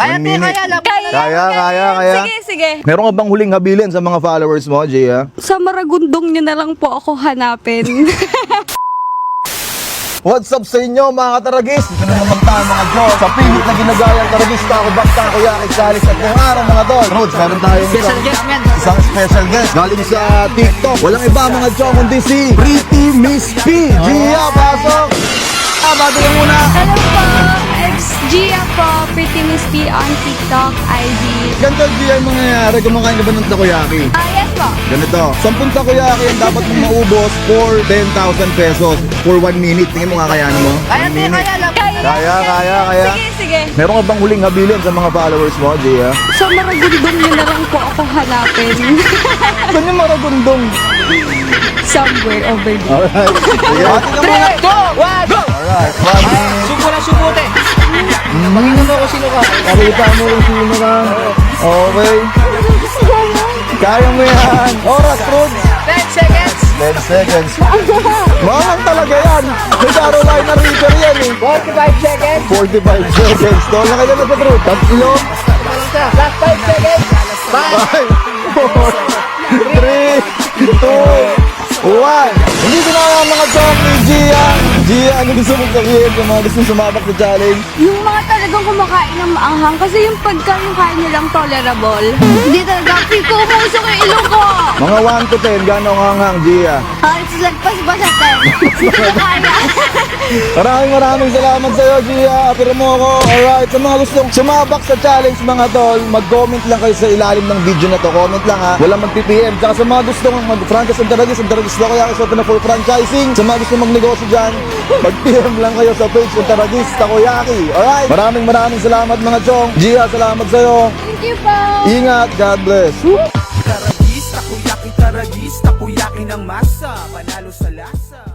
Kaya, kaya lang. Kaya. Sige. Meron ka bang huling habilin sa mga followers mo, Gia? Sa Maragondong nyo na lang po ako hanapin. What's up sa inyo mga kataragis? Dito na naman tayo mga Diyos. Sa pilit na ginagayang taragista ako, bakta ko, yakit, salis at ngayong araw mga Diyos. Roads, meron tayo Special guest, man. isang special guest galing sa TikTok. Walang iba mga Diyos kundi si Pretty Miss P. Gia, pasok! Bago yung muna. Hello po, it's Gia po, Pretty Miss P on TikTok, IG. Ganito Gia yung mangyayari, kumakain ka ba ng takoyaki? Yes po. Ganito, 10 takoyaki ang dapat mong maubos for 10,000 pesos for 1 minute. Tingin mo kakayanin mo? Kaya, kaya lang. Kaya. Sige. Meron ka bang huling habilin sa mga followers mo, Gia? Sa Maragondong nyo na lang po ako hanapin. Saan yung maragundong? Somewhere over there. Alright. Sige. Three, two, one, go! Alright. 1 minute. Subo na sumute. Pakinggan mo kung sino ka. Pakita mo kung sino ka. Okay. Kaya mo yan. Oras, Rod. 10 seconds. 10 seconds. Mahal talaga yan. May Carolina Reaper yan eh. 45 seconds. 45 seconds. Doon na kayo na sa Rod. Tatlo. Last 5 seconds. 5, 4, 3, 2, 1. Hindi ko na mga joke ni Gia. Gia, ano gusto mong sabihin sa mga gusto sumabak sa challenge? Yung mga talagang kumakain ng maanghang kasi yung pagkain kain nyo lang tolerable. Hindi talaga. Feel ko umusok yung ilong ko. Mga 1 to 10, gano'ng hanghang, Gia? It's lagpas ba sa 10? Hindi ko kaya. Maraming salamat sa iyo, Gia. Apira mo ako. Alright, sa mga gustong sumabak sa challenge mga tol, mag-comment lang kayo sa ilalim ng video na to. Comment lang ha. Walang mag-PPM. Tsaka sa mga gustong mag-franchise ang taragis na kaya kayo sa for franchising. Sa mga gustong magnegosyo dyan, mag-PM lang kayo sa page ng Taragis Takoyaki. Alright? Maraming salamat mga chong. Gia, salamat sa iyo. Thank you po. Ingat. God bless. Taragis, takoyaki ng masa, panalo sa lasa.